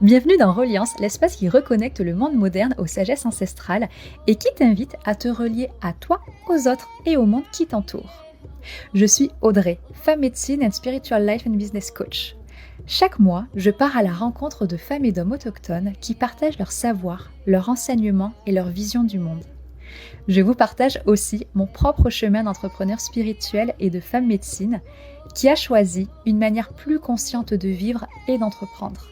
Bienvenue dans Reliance, l'espace qui reconnecte le monde moderne aux sagesses ancestrales et qui t'invite à te relier à toi, aux autres et au monde qui t'entoure. Je suis Audrey, femme médecine and spiritual life and business coach. Chaque mois, je pars à la rencontre de femmes et d'hommes autochtones qui partagent leur savoir, leur enseignement et leur vision du monde. Je vous partage aussi mon propre chemin d'entrepreneur spirituel et de femme médecine qui a choisi une manière plus consciente de vivre et d'entreprendre.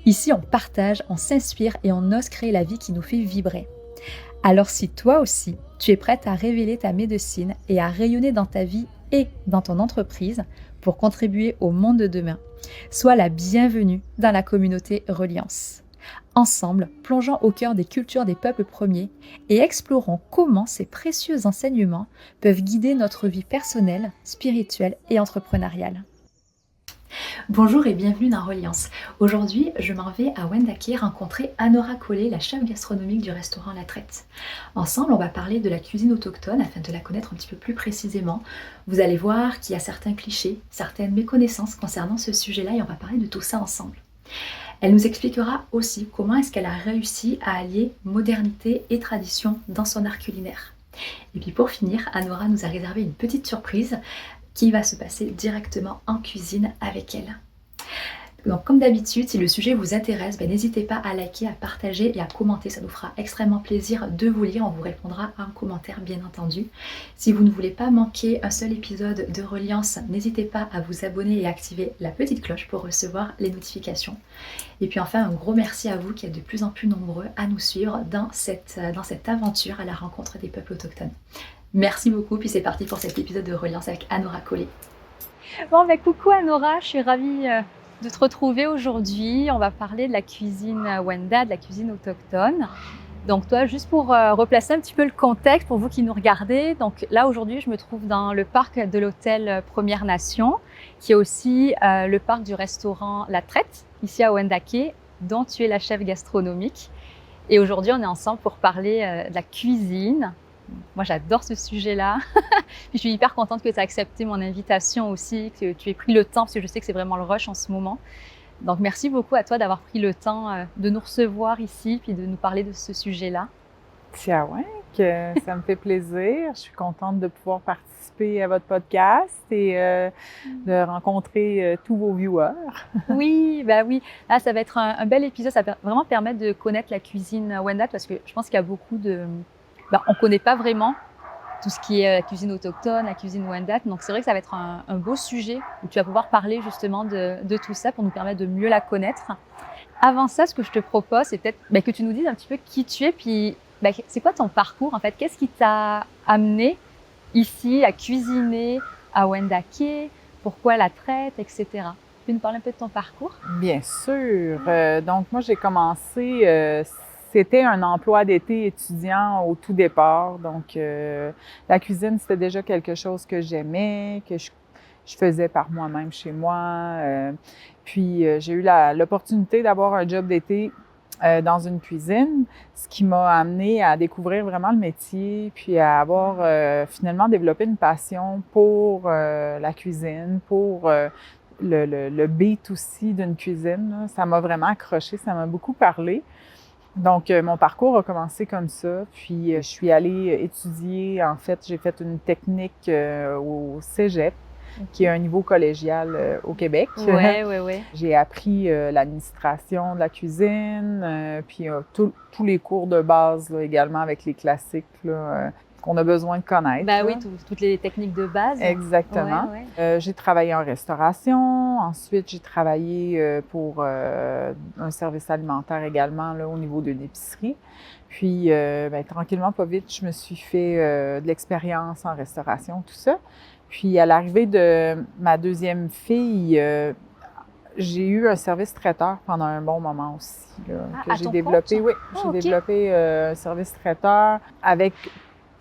Ici, on partage, on s'inspire et on ose créer la vie qui nous fait vibrer. Alors si toi aussi, tu es prête à révéler ta médecine et à rayonner dans ta vie et dans ton entreprise pour contribuer au monde de demain, sois la bienvenue dans la communauté Reliance. Ensemble, plongeons au cœur des cultures des peuples premiers et explorons comment ces précieux enseignements peuvent guider notre vie personnelle, spirituelle et entrepreneuriale. Bonjour et bienvenue dans Reliance. Aujourd'hui, je m'en vais à Wendake rencontrer Anora Collet, la chef gastronomique du restaurant La Traite. Ensemble, on va parler de la cuisine autochtone afin de la connaître un petit peu plus précisément. Vous allez voir qu'il y a certains clichés, certaines méconnaissances concernant ce sujet-là et on va parler de tout ça ensemble. Elle nous expliquera aussi comment est-ce qu'elle a réussi à allier modernité et tradition dans son art culinaire. Et puis pour finir, Anora nous a réservé une petite surprise qui va se passer directement en cuisine avec elle. Donc comme d'habitude, si le sujet vous intéresse, n'hésitez pas à liker, à partager et à commenter, ça nous fera extrêmement plaisir de vous lire, on vous répondra en commentaire bien entendu. Si vous ne voulez pas manquer un seul épisode de Reliance, n'hésitez pas à vous abonner et à activer la petite cloche pour recevoir les notifications. Et puis enfin, un gros merci à vous qui êtes de plus en plus nombreux à nous suivre dans cette aventure à la rencontre des peuples autochtones. Merci beaucoup, puis c'est parti pour cet épisode de Reliance avec Anora Collet. Bon, coucou Anora, je suis ravie de te retrouver aujourd'hui. On va parler de la cuisine Wenda, de la cuisine autochtone. Donc toi, juste pour replacer un petit peu le contexte pour vous qui nous regardez, donc là aujourd'hui je me trouve dans le parc de l'hôtel Première Nation, qui est aussi le parc du restaurant La Traite, ici à Wendake, dont tu es la chef gastronomique. Et aujourd'hui on est ensemble pour parler de la cuisine. Moi, j'adore ce sujet-là. Je suis hyper contente que tu as accepté mon invitation aussi, que tu aies pris le temps, parce que je sais que c'est vraiment le rush en ce moment. Donc, merci beaucoup à toi d'avoir pris le temps de nous recevoir ici, puis de nous parler de ce sujet-là. Tiens, ouais, que ça me fait plaisir. Je suis contente de pouvoir participer à votre podcast et de rencontrer tous vos viewers. Oui, oui. Là, ça va être un bel épisode. Ça va vraiment permettre de connaître la cuisine Wendat, parce que je pense qu'il y a beaucoup de... on ne connaît pas vraiment tout ce qui est la cuisine autochtone, la cuisine Wendat. Donc, c'est vrai que ça va être un beau sujet où tu vas pouvoir parler justement de tout ça pour nous permettre de mieux la connaître. Avant ça, ce que je te propose, c'est peut-être que tu nous dises un petit peu qui tu es, puis c'est quoi ton parcours en fait? Qu'est-ce qui t'a amené ici à cuisiner à Wendake? Pourquoi La Traite, etc. Tu peux nous parler un peu de ton parcours? Bien sûr. Donc, moi, j'ai commencé... C'était un emploi d'été étudiant au tout départ. Donc, la cuisine, c'était déjà quelque chose que j'aimais, que je faisais par moi-même chez moi. Puis, j'ai eu l'opportunité d'avoir un job d'été dans une cuisine, ce qui m'a amené à découvrir vraiment le métier, puis à avoir finalement développé une passion pour la cuisine, pour le beat aussi d'une cuisine. Là. Ça m'a vraiment accroché, ça m'a beaucoup parlé. Donc, mon parcours a commencé comme ça, puis je suis allée étudier, en fait, j'ai fait une technique au cégep, qui est un niveau collégial au Québec. Ouais. J'ai appris l'administration de la cuisine, puis tous les cours de base là, également avec les classiques là, qu'on a besoin de connaître. Oui, toutes les techniques de base. Exactement. Ouais. J'ai travaillé en restauration. Ensuite, j'ai travaillé pour un service alimentaire également là, au niveau d'une épicerie. Puis, tranquillement, pas vite, je me suis fait de l'expérience en restauration, tout ça. Puis, à l'arrivée de ma deuxième fille, j'ai eu un service traiteur pendant un bon moment aussi. Là, que j'ai développé. Oui, j'ai développé un service traiteur avec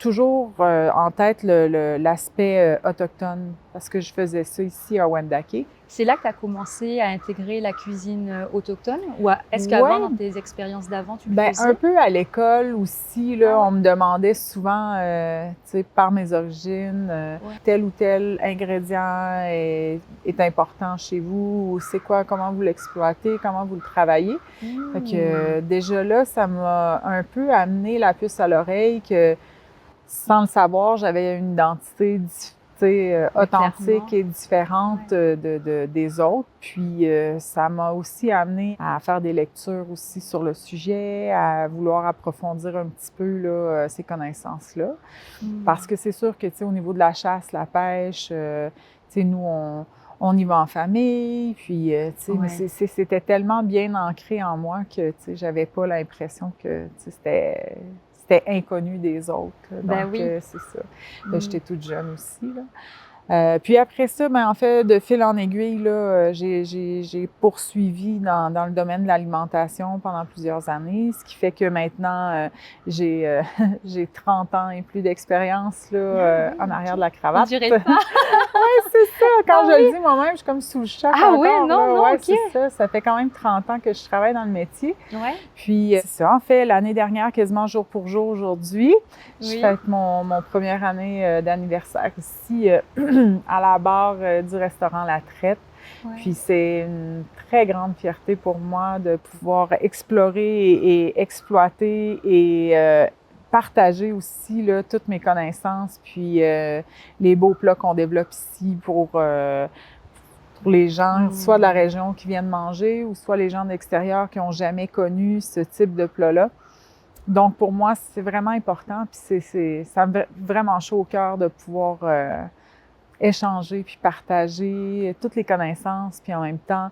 toujours en tête l'aspect autochtone, parce que je faisais ça ici à Wendake. C'est là que tu as commencé à intégrer la cuisine autochtone? Ou est-ce Ouais, qu'avant, dans tes expériences d'avant, tu le ben faisais? un peu à l'école aussi, là, Ah ouais? on me demandait souvent, tu sais, par mes origines, Ouais. tel ou tel ingrédient est important chez vous, ou c'est quoi, comment vous l'exploitez, comment vous le travaillez. Fait que déjà là, ça m'a un peu amené la puce à l'oreille que sans le savoir, j'avais une identité authentique Clairement. et différente Ouais. des autres. Puis ça m'a aussi amené à faire des lectures aussi sur le sujet, à vouloir approfondir un petit peu là, ces connaissances-là. Parce que c'est sûr que, tu sais, au niveau de la chasse, la pêche, tu sais, nous, on y va en famille, puis, tu sais, mais Ouais. c'était tellement bien ancré en moi que, tu sais, j'avais pas l'impression que, tu sais, c'était inconnu des autres, là. Ben Donc, oui. c'est ça. J'étais toute jeune aussi, là. Puis après ça, ben en fait, de fil en aiguille, là, j'ai poursuivi dans le domaine de l'alimentation pendant plusieurs années, ce qui fait que maintenant, j'ai j'ai 30 ans et plus d'expérience là, Ah oui, en arrière OK. de la On cravate. dirait pas. Oui, c'est ça. Quand Ah je oui! le dis moi-même, je suis comme sous le choc Ah oui, encore, non, là. non, Ouais, OK. c'est ça. Ça fait quand même 30 ans que je travaille dans le métier. Ouais. Puis, c'est ça. En fait, l'année dernière, quasiment jour pour jour aujourd'hui, je Oui. fête mon première année d'anniversaire ici à la barre du restaurant La Traite. Ouais. Puis c'est une très grande fierté pour moi de pouvoir explorer et exploiter et partager aussi là, toutes mes connaissances, puis les beaux plats qu'on développe ici pour les gens, soit de la région qui viennent manger ou soit les gens de l'extérieur qui n'ont jamais connu ce type de plat-là. Donc, pour moi, c'est vraiment important, puis ça me fait vraiment chaud au cœur de pouvoir échanger puis partager toutes les connaissances, puis en même temps,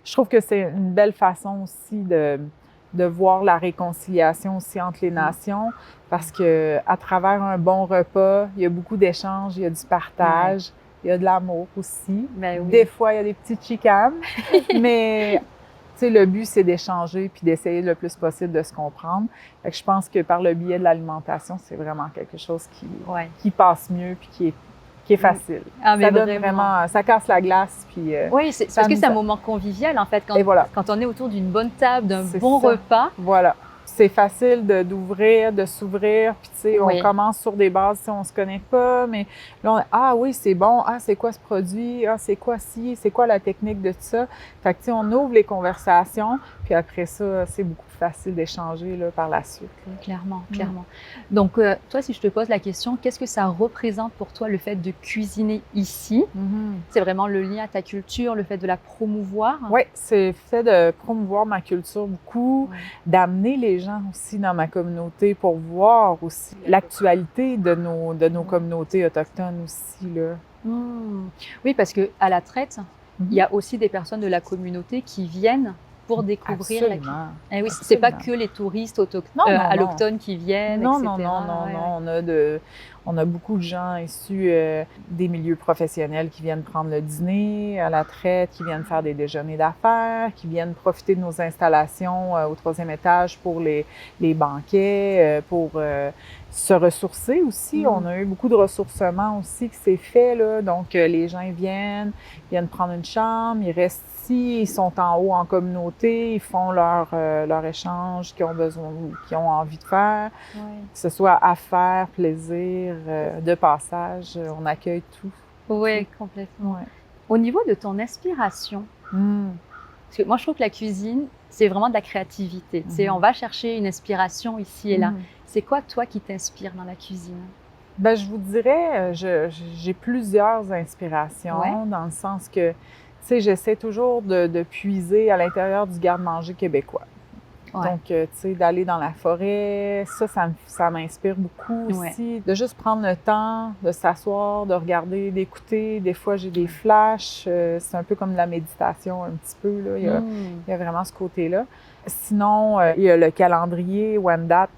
je trouve que c'est une belle façon aussi de voir la réconciliation aussi entre les nations, parce que à travers un bon repas, il y a beaucoup d'échanges, il y a du partage, il y a de l'amour aussi. Ben oui. Des fois, il y a des petites chicanes, mais tu sais, le but, c'est d'échanger puis d'essayer le plus possible de se comprendre. Fait que je pense que par le biais de l'alimentation, c'est vraiment quelque chose Ouais. qui passe mieux puis qui est facile. Ah, mais Ça donne vraiment. vraiment, ça casse la glace puis Oui, c'est ça parce que nous c'est un aide. moment convivial, en fait, Et voilà. quand on est autour d'une bonne table, d'un C'est bon ça. repas. Voilà. C'est facile d'ouvrir, de s'ouvrir, puis tu sais, Oui. on commence sur des bases, si on se connaît pas, mais là, ah oui, c'est bon, ah, c'est quoi ce produit, ah, c'est quoi ci, c'est quoi la technique de tout ça. Fait que tu sais, on ouvre les conversations, puis après ça, c'est beaucoup plus facile d'échanger là, par la suite, là. Clairement, clairement. Donc, toi, si je te pose la question, qu'est-ce que ça représente pour toi le fait de cuisiner ici? C'est vraiment le lien à ta culture, le fait de la promouvoir? Oui, c'est fait de promouvoir ma culture beaucoup, Ouais. d'amener les gens aussi dans ma communauté pour voir aussi l'actualité de nos communautés autochtones aussi, là. Oui, parce qu'à la traite, il y a aussi des personnes de la communauté qui viennent pour découvrir la cuisine. Absolument. Eh oui, c'est pas Absolument. que les touristes Non, non, non. allochtones qui viennent, Non, etc. non, non, non, Ouais, non. On a beaucoup de gens issus des milieux professionnels qui viennent prendre le dîner à la traite, qui viennent faire des déjeuners d'affaires, qui viennent profiter de nos installations au 3e étage pour les banquets, pour se ressourcer aussi. On a eu beaucoup de ressourcement aussi qui s'est fait, là. Donc, les gens viennent prendre une chambre, ils restent ici, ils sont en haut en communauté, ils font leur échange qu'ils ont besoin ou qu'ils ont envie de faire. ouais. Que ce soit affaires, plaisir, de passage, on accueille tout. Oui, complètement. Ouais. Au niveau de ton inspiration, Mm. parce que moi je trouve que la cuisine, c'est vraiment de la créativité. Tu sais, on va chercher une inspiration ici et là. C'est quoi, toi, qui t'inspire dans la cuisine? Ben, je vous dirais, j'ai plusieurs inspirations, Ouais. dans le sens que, tu sais, j'essaie toujours de puiser à l'intérieur du garde-manger québécois. Ouais. Donc, tu sais, d'aller dans la forêt, ça m'inspire beaucoup aussi. De juste prendre le temps de s'asseoir, de regarder, d'écouter. Des fois, j'ai des flashs. C'est un peu comme de la méditation, un petit peu, là. Il y a vraiment ce côté-là. Sinon, il y a le calendrier Wendat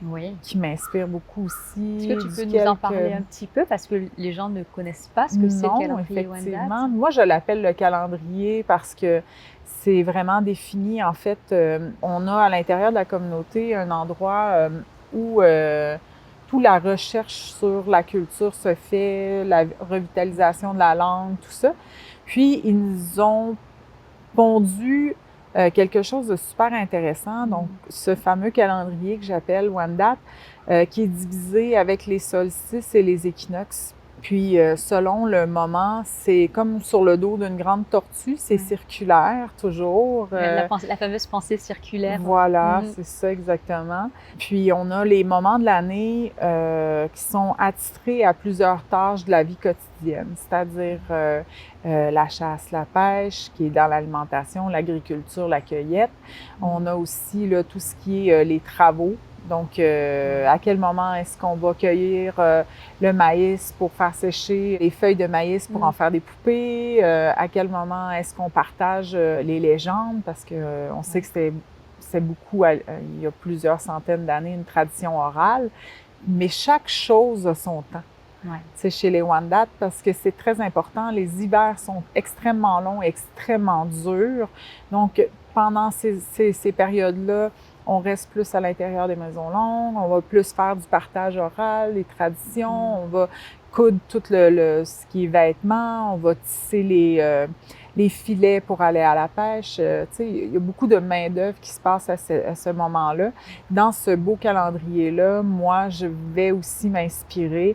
Oui. qui m'inspire beaucoup aussi. Est-ce que tu peux nous en parler un petit peu, parce que les gens ne connaissent pas ce que c'est le calendrier Wendat? Effectivement. Moi, je l'appelle le calendrier parce que c'est vraiment défini. En fait, on a à l'intérieur de la communauté un endroit où surtout la recherche sur la culture se fait, la revitalisation de la langue, tout ça. Puis, ils nous ont pondu quelque chose de super intéressant. Donc, ce fameux calendrier que j'appelle Wendat, qui est divisé avec les solstices et les équinoxes. Puis, selon le moment, c'est comme sur le dos d'une grande tortue, c'est circulaire toujours. La fameuse pensée circulaire. Voilà, c'est ça exactement. Puis, on a les moments de l'année qui sont attitrés à plusieurs tâches de la vie quotidienne, c'est-à-dire la chasse, la pêche, qui est dans l'alimentation, l'agriculture, la cueillette. On a aussi là, tout ce qui est les travaux. Donc, à quel moment est-ce qu'on va cueillir le maïs pour faire sécher les feuilles de maïs pour en faire des poupées? À quel moment est-ce qu'on partage les légendes? Parce que on sait que c'est beaucoup, il y a plusieurs centaines d'années, une tradition orale. Mais chaque chose a son temps. C'est chez les Wendat parce que c'est très important. Les hivers sont extrêmement longs, extrêmement durs. Donc, pendant ces périodes-là, on reste plus à l'intérieur des maisons longues, on va plus faire du partage oral, les traditions, on va coudre tout ce qui est vêtements, on va tisser les filets pour aller à la pêche. Tu sais, il y a beaucoup de main-d'œuvre qui se passe à ce moment-là. Dans ce beau calendrier-là, moi, je vais aussi m'inspirer,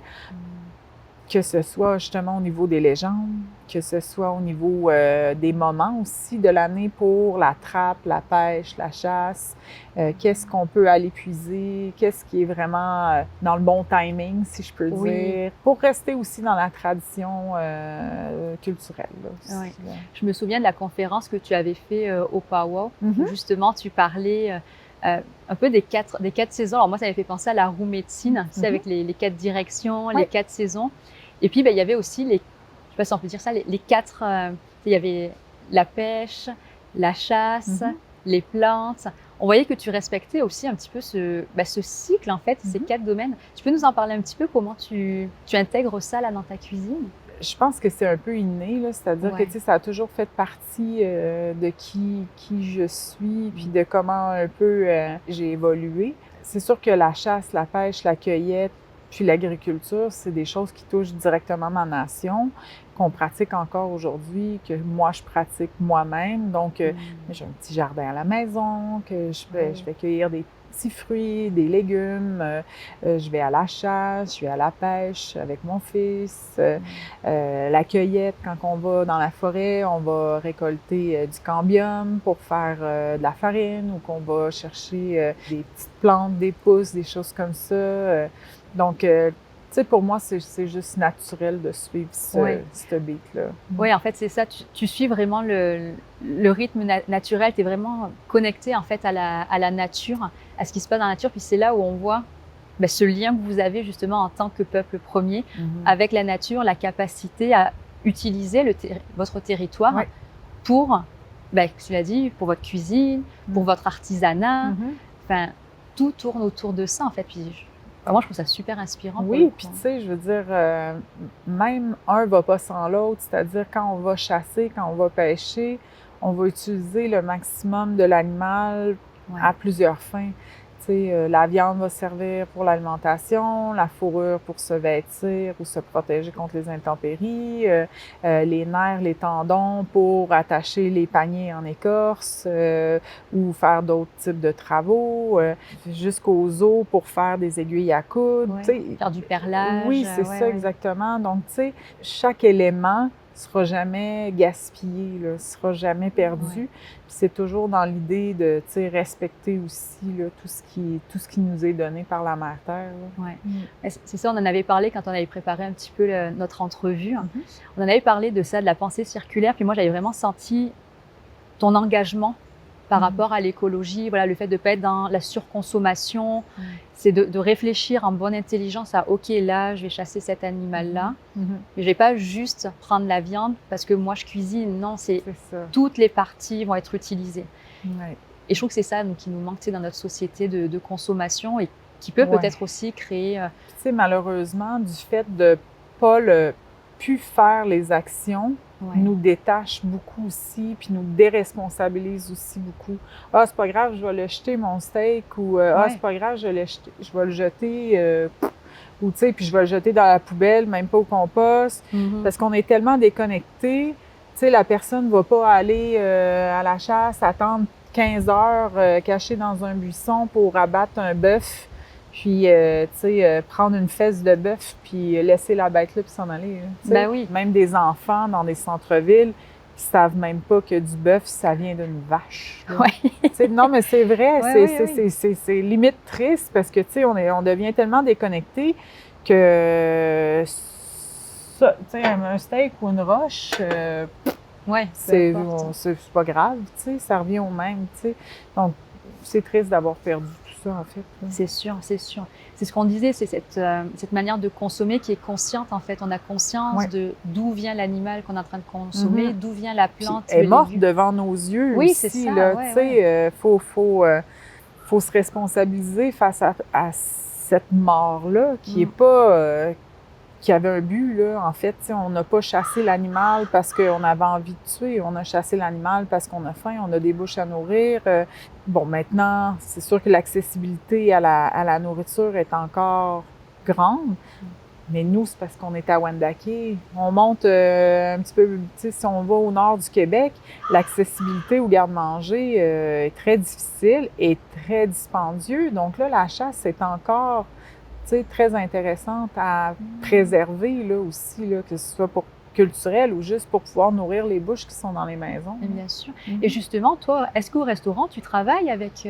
que ce soit justement au niveau des légendes, que ce soit au niveau des moments aussi de l'année pour la trappe, la pêche, la chasse. Qu'est-ce qu'on peut aller puiser? Qu'est-ce qui est vraiment dans le bon timing, si je peux dire, pour rester aussi dans la tradition culturelle. Là, aussi, là. Je me souviens de la conférence que tu avais fait au Powwow, où justement tu parlais un peu des quatre saisons. Alors moi, ça m'avait fait penser à la roue médecine, tu sais, avec les 4 directions, les 4 saisons. Et puis, ben, il y avait aussi je sais pas si on peut dire ça, les 4, il y avait la pêche, la chasse, les plantes. On voyait que tu respectais aussi un petit peu ce cycle, en fait, ces 4 domaines. Tu peux nous en parler un petit peu, comment tu intègres ça là dans ta cuisine? Je pense que c'est un peu inné, là, c'est-à-dire que tu sais, ça a toujours fait partie de qui je suis, puis de comment un peu j'ai évolué. C'est sûr que la chasse, la pêche, la cueillette, puis l'agriculture, c'est des choses qui touchent directement ma nation, qu'on pratique encore aujourd'hui, que moi, je pratique moi-même. Donc, j'ai un petit jardin à la maison, que je vais cueillir des petits fruits, des légumes. Je vais à la chasse, je vais à la pêche avec mon fils. La cueillette, quand on va dans la forêt, on va récolter du cambium pour faire de la farine ou qu'on va chercher des petites plantes, des pousses, des choses comme ça. Donc, tu sais, pour moi, c'est juste naturel de suivre ce beat-là. Oui, en fait, c'est ça. Tu suis vraiment le rythme naturel. Tu es vraiment connecté, en fait, à la nature, à ce qui se passe dans la nature. Puis c'est là où on voit ce lien que vous avez, justement, en tant que peuple premier, avec la nature, la capacité à utiliser votre territoire pour, tu l'as dit, pour votre cuisine, pour votre artisanat. Enfin, tout tourne autour de ça, en fait. Puis moi, je trouve ça super inspirant. Oui, puis tu sais, je veux dire, même un va pas sans l'autre, c'est-à-dire quand on va chasser, quand on va pêcher, on va utiliser le maximum de l'animal à plusieurs fins. Tu sais, la viande va servir pour l'alimentation, la fourrure pour se vêtir ou se protéger contre les intempéries, les nerfs, les tendons pour attacher les paniers en écorce ou faire d'autres types de travaux, jusqu'aux os pour faire des aiguilles à coudre. Faire du perlage. Oui, c'est ça exactement. Donc, tu sais, chaque élément sera jamais gaspillé, là, sera jamais perdu. Puis c'est toujours dans l'idée de, tu sais, respecter aussi là, tout ce qui nous est donné par la Mère Terre. C'est ça, on en avait parlé quand on avait préparé un petit peu notre entrevue. On en avait parlé de ça, de la pensée circulaire. Puis moi, j'avais vraiment senti ton engagement par rapport à l'écologie, voilà, le fait de ne pas être dans la surconsommation, c'est de réfléchir en bonne intelligence à « OK, là, je vais chasser cet animal-là, mais je ne vais pas juste prendre la viande parce que moi, je cuisine. » Non, c'est toutes les parties vont être utilisées. Et je trouve que c'est ça qui nous manque dans notre société de consommation et qui peut peut-être aussi créer… Tu sais, malheureusement, du fait de ne pas pu faire les actions, nous détache beaucoup aussi, puis nous déresponsabilise aussi beaucoup. « Ah, c'est pas grave, je vais le jeter, mon steak » ou « Ah, c'est pas grave, je vais le jeter. ou tu sais, puis je vais le jeter dans la poubelle, même pas au compost, parce qu'on est tellement déconnectés. Tu sais, la personne va pas aller à la chasse, attendre 15 heures cachée dans un buisson pour abattre un bœuf, puis tu sais, prendre une fesse de bœuf, puis laisser la bête là, puis s'en aller. Tu sais. Ben oui. Même des enfants dans des centres-villes qui savent même pas que du bœuf, ça vient d'une vache. Oui. Non, mais c'est vrai, Ouais, c'est limite triste parce que, tu sais, on devient tellement déconnecté que ça, tu sais, un steak ou une roche, Ouais, c'est pas grave, tu sais, ça revient au même, tu sais. Donc, c'est triste d'avoir perdu tout ça, en fait. Là. c'est sûr, c'est sûr. C'est ce qu'on disait, c'est cette manière de consommer qui est consciente, en fait. On a conscience Ouais. de d'où vient l'animal qu'on est en train de consommer, d'où vient la plante, Elle est le morte légume. devant nos yeux Oui, aussi, c'est ça, là, ouais, tu sais, faut se responsabiliser face à cette mort-là qui est pas... qui avait un but, là. En fait, tu sais, on n'a pas chassé l'animal parce qu'on avait envie de tuer. On a chassé l'animal parce qu'on a faim, on a des bouches à nourrir. Bon, maintenant, c'est sûr que l'accessibilité à la nourriture est encore grande. Mais nous, c'est parce qu'on est à Wendake. On monte un petit peu, tu sais, si on va au nord du Québec, l'accessibilité au garde-manger est très difficile et très dispendieux. Donc là, la chasse est encore, tu sais, très intéressante à préserver là aussi, là, que ce soit pour culturel ou juste pour pouvoir nourrir les bouches qui sont dans les maisons. Bien sûr. Et justement, toi, est-ce qu'au restaurant, tu travailles avec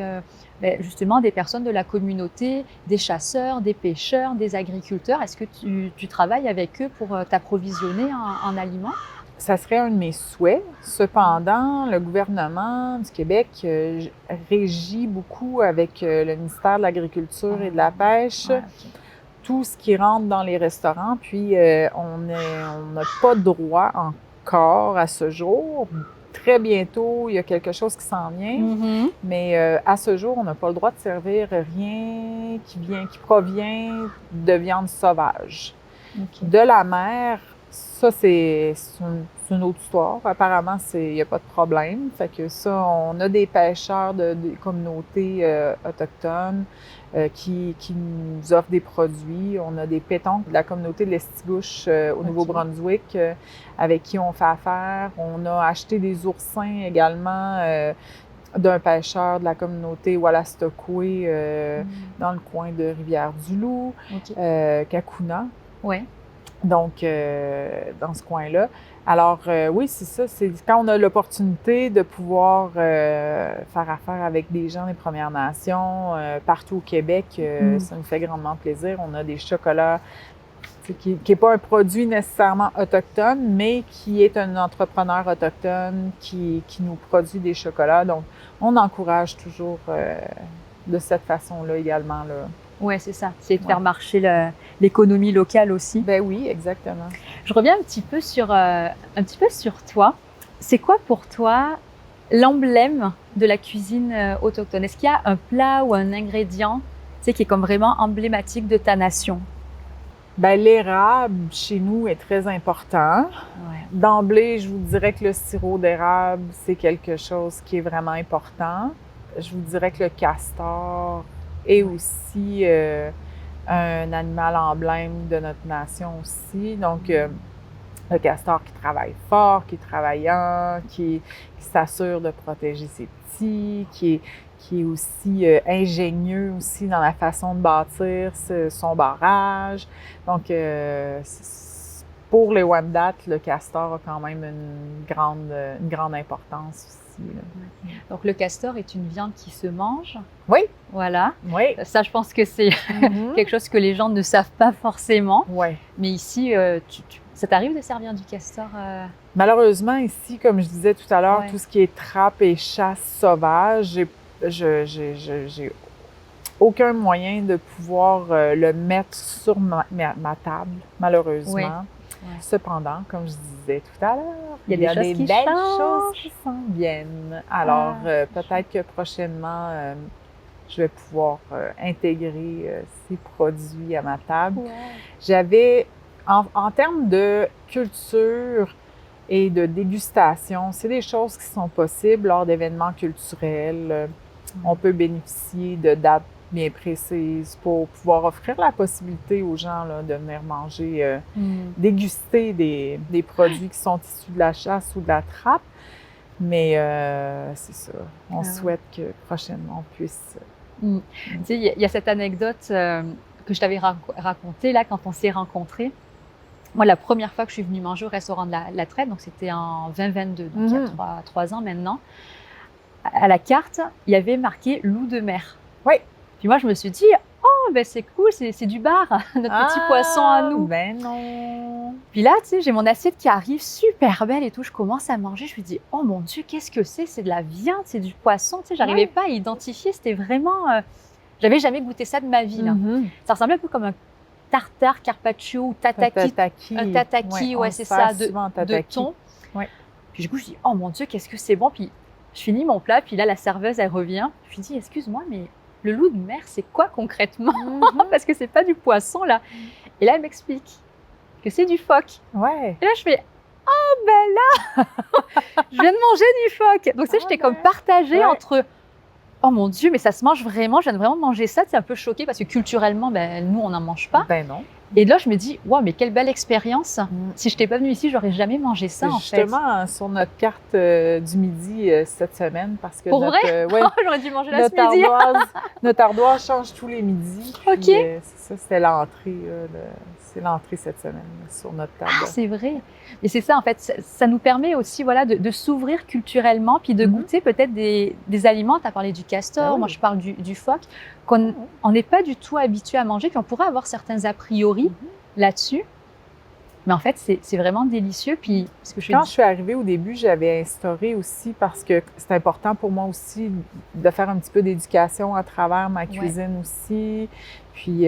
justement des personnes de la communauté, des chasseurs, des pêcheurs, des agriculteurs? Est-ce que tu travailles avec eux pour t'approvisionner en aliments? Ça serait un de mes souhaits. Cependant, le gouvernement du Québec régit beaucoup avec le ministère de l'Agriculture et de la Pêche. Ouais, ok. Tout ce qui rentre dans les restaurants, puis on n'a pas de droit encore à ce jour. Très bientôt, il y a quelque chose qui s'en vient, mais à ce jour, on n'a pas le droit de servir rien qui provient de viande sauvage. Ok. De la mer, ça, c'est une autre histoire. Apparemment, il n'y a pas de problème. Fait que ça, on a des pêcheurs des communautés autochtones qui nous offrent des produits. On a des pétoncles de la communauté de l'Estigouche au Nouveau-Brunswick avec qui on fait affaire. On a acheté des oursins également d'un pêcheur de la communauté Wallastokwe dans le coin de Rivière-du-Loup, Kakuna. Ouais. Donc, dans ce coin-là. Alors, oui, c'est ça. C'est quand on a l'opportunité de pouvoir faire affaire avec des gens des Premières Nations partout au Québec, ça nous fait grandement plaisir. On a des chocolats qui n'est pas un produit nécessairement autochtone, mais qui est un entrepreneur autochtone qui nous produit des chocolats. Donc, on encourage toujours de cette façon-là également, là. Ouais, c'est ça. C'est de faire marcher l'économie locale aussi. Ben oui, exactement. Je reviens un petit peu sur toi. C'est quoi pour toi l'emblème de la cuisine autochtone? Est-ce qu'il y a un plat ou un ingrédient, tu sais, qui est comme vraiment emblématique de ta nation? Ben, l'érable, chez nous, est très important. Ouais. D'emblée, je vous dirais que le sirop d'érable, c'est quelque chose qui est vraiment important. Je vous dirais que le castor est aussi un animal emblème de notre nation aussi. Donc, le castor qui travaille fort, qui est travaillant, qui s'assure de protéger ses petits, qui est aussi ingénieux aussi dans la façon de bâtir son barrage. Donc, pour les Wendat, le castor a quand même une grande importance aussi. Là. Donc, le castor est une viande qui se mange. Oui. Voilà. Oui. Ça, je pense que c'est quelque chose que les gens ne savent pas forcément. Oui. Mais ici, ça t'arrive de servir du castor? Malheureusement, ici, comme je disais tout à l'heure, tout ce qui est trappe et chasse sauvage, j'ai aucun moyen de pouvoir le mettre sur ma table, malheureusement. Oui. Cependant, comme je disais tout à l'heure, il y a des belles choses qui s'en viennent. Alors, peut-être que prochainement, je vais pouvoir intégrer ces produits à ma table. Ouais. J'avais, en termes de culture et de dégustation, c'est des choses qui sont possibles lors d'événements culturels. On peut bénéficier de dates bien précises pour pouvoir offrir la possibilité aux gens là, de venir manger, déguster des produits qui sont issus de la chasse ou de la trappe. Mais c'est ça, on souhaite que prochainement on puisse... Tu sais, il y a cette anecdote que je t'avais racontée là quand on s'est rencontrés. Moi, la première fois que je suis venue manger au restaurant de la Traite, donc c'était en 2022, donc il y a 3 ans maintenant, à la carte, il y avait marqué loup de mer. Oui. Puis moi, je me suis dit, oh, ben c'est cool, c'est du bar, notre petit poisson à nous. Ben non. Puis là, tu sais, j'ai mon assiette qui arrive, super belle et tout. Je commence à manger, je me dis, oh mon Dieu, qu'est-ce que c'est? C'est de la viande, c'est du poisson. Tu sais, j'arrivais pas à identifier. C'était vraiment, j'avais jamais goûté ça de ma vie là. Ça ressemblait un peu comme un tartare, carpaccio ou tataki. Un tataki, ouais, c'est ça, de thon. Ouais. Puis du coup, je dis, oh mon Dieu, qu'est-ce que c'est bon. Puis je finis mon plat, puis là, la serveuse, elle revient. Je lui dis, excuse-moi, mais le loup de mer, c'est quoi concrètement? Parce que c'est pas du poisson là. Et là, elle m'explique que c'est du phoque. Ouais. Et là, je fais, oh ben là, je viens de manger du phoque. Donc, tu sais, j'étais comme partagée entre, oh mon Dieu, mais ça se mange vraiment, je viens de vraiment manger ça. C'est un peu choquée parce que culturellement, ben, nous, on n'en mange pas. Ben non. Et là, je me dis, wow, mais quelle belle expérience. Si je n'étais pas venue ici, j'aurais jamais mangé ça, en fait. Justement, sur notre carte du midi cette semaine, parce que pour vrai? ouais, j'aurais dû manger là ce midi. Notre ardoise change tous les midis. OK. C'est ça, c'était l'entrée. C'est l'entrée cette semaine sur notre table. Ah, c'est vrai. Et c'est ça, en fait, ça nous permet aussi voilà, de s'ouvrir culturellement, puis de goûter peut-être des aliments. Tu as parlé du castor, moi je parle du phoque, qu'on n'est pas du tout habitué à manger, puis on pourrait avoir certains a priori là-dessus. Mais en fait, c'est vraiment délicieux. Puis, Quand je suis arrivée au début, j'avais instauré aussi, parce que c'est important pour moi aussi de faire un petit peu d'éducation à travers ma cuisine aussi. Puis,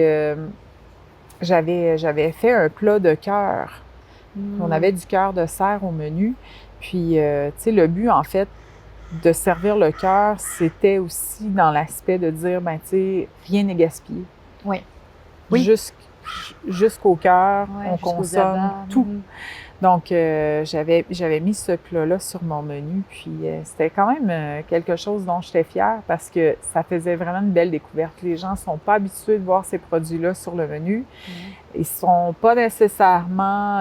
j'avais fait un plat de cœur. On avait du cœur de cerf au menu. Puis, tu sais, le but, en fait, de servir le cœur, c'était aussi dans l'aspect de dire, ben tu sais, rien n'est gaspillé. Oui. Jusqu'au cœur, on consomme abats. tout. Donc, j'avais mis ce plat-là sur mon menu, puis c'était quand même quelque chose dont j'étais fière parce que ça faisait vraiment une belle découverte. Les gens ne sont pas habitués de voir ces produits-là sur le menu. Ils ne sont pas nécessairement...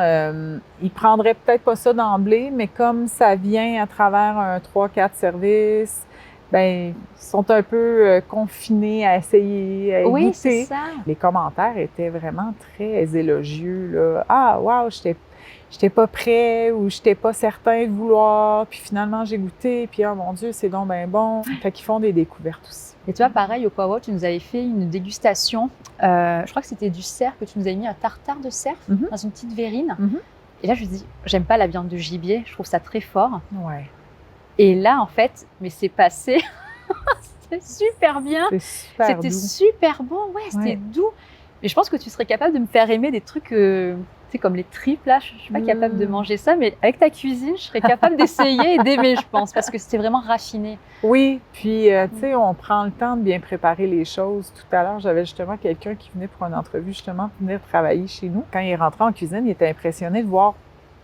ils prendraient peut-être pas ça d'emblée, mais comme ça vient à travers un 3-4 services, ben ils sont un peu confinés à essayer, à goûter. C'est ça. Les commentaires étaient vraiment très élogieux, là. « Ah, wow, j'étais pas prêt ou j'étais pas certain de vouloir, puis finalement j'ai goûté, puis oh mon Dieu, c'est donc bien bon. » Fait qu'ils font des découvertes aussi. Et tu vois, pareil, au Power, tu nous avais fait une dégustation. Je crois que c'était du cerf, que tu nous avais mis un tartare de cerf dans une petite verrine. Et là, je me dis, j'aime pas la viande de gibier, je trouve ça très fort. Ouais. Et là, en fait, mais c'est passé, c'était super bien. C'était super bon, c'était doux. Mais je pense que tu serais capable de me faire aimer des trucs, tu sais, comme les tripes, là. Je suis pas capable de manger ça, mais avec ta cuisine, je serais capable d'essayer et d'aimer, je pense, parce que c'était vraiment raffiné. Oui, puis, tu sais, on prend le temps de bien préparer les choses. Tout à l'heure, j'avais justement quelqu'un qui venait pour une entrevue, justement, pour venir travailler chez nous. Quand il est rentré en cuisine, il était impressionné de voir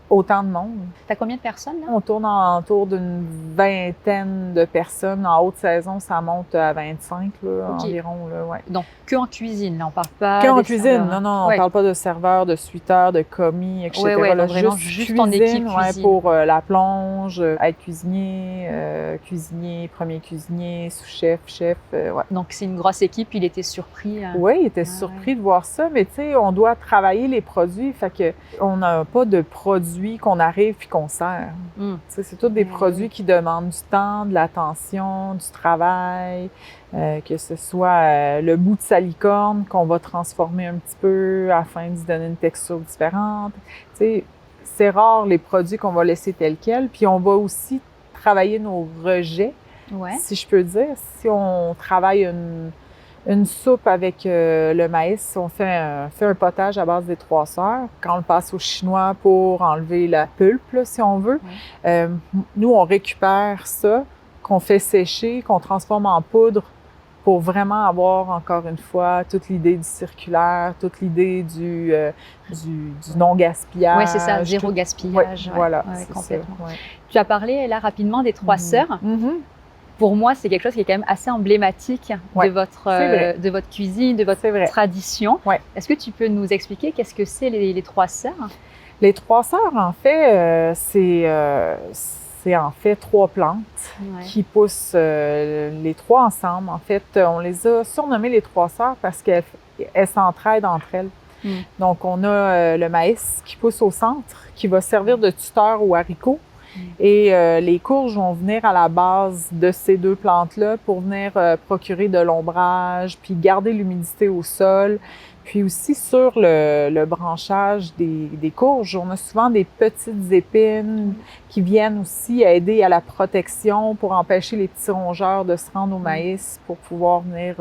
autant de monde. T'as combien de personnes, là? On tourne autour d'une vingtaine de personnes. En haute saison, ça monte à 25, là, environ. Là, ouais. Donc, que en cuisine, là, on parle pas que en des cuisine, serveurs. non, on parle pas de serveurs, de suiteurs, de commis, etc. Là, vraiment juste en équipe cuisine. Pour la plonge, être cuisinier, premier cuisinier, sous-chef, chef. Donc, c'est une grosse équipe, il était surpris. Oui, il était surpris de voir ça, mais tu sais, on doit travailler les produits, fait que on n'a pas de produits qu'on arrive puis qu'on sert. C'est tous des produits qui demandent du temps, de l'attention, du travail, que ce soit le bout de salicorne qu'on va transformer un petit peu afin d'y donner une texture différente. C'est rare les produits qu'on va laisser tels quels, puis on va aussi travailler nos rejets, si je peux dire. Si on travaille une soupe avec le maïs, on fait un potage à base des 3 sœurs. Quand on le passe au chinois pour enlever la pulpe, là, si on veut, nous, on récupère ça, qu'on fait sécher, qu'on transforme en poudre pour vraiment avoir, encore une fois, toute l'idée du circulaire, toute l'idée du non-gaspillage. Oui, c'est ça, zéro gaspillage. Voilà, complètement. Ça, Tu as parlé, là, rapidement, des 3 sœurs. pour moi, c'est quelque chose qui est quand même assez emblématique Ouais, de votre cuisine, de votre tradition. Ouais. Est-ce que tu peux nous expliquer qu'est-ce que c'est les trois sœurs? Les trois sœurs, en fait, c'est en fait 3 plantes qui poussent les 3 ensemble. En fait, on les a surnommées les 3 sœurs parce qu'elles s'entraident entre elles. Donc, on a le maïs qui pousse au centre, qui va servir de tuteur aux haricots. Et les courges vont venir à la base de ces 2 plantes-là pour venir procurer de l'ombrage, puis garder l'humidité au sol. Puis aussi sur le branchage des courges, on a souvent des petites épines qui viennent aussi aider à la protection pour empêcher les petits rongeurs de se rendre au maïs pour pouvoir venir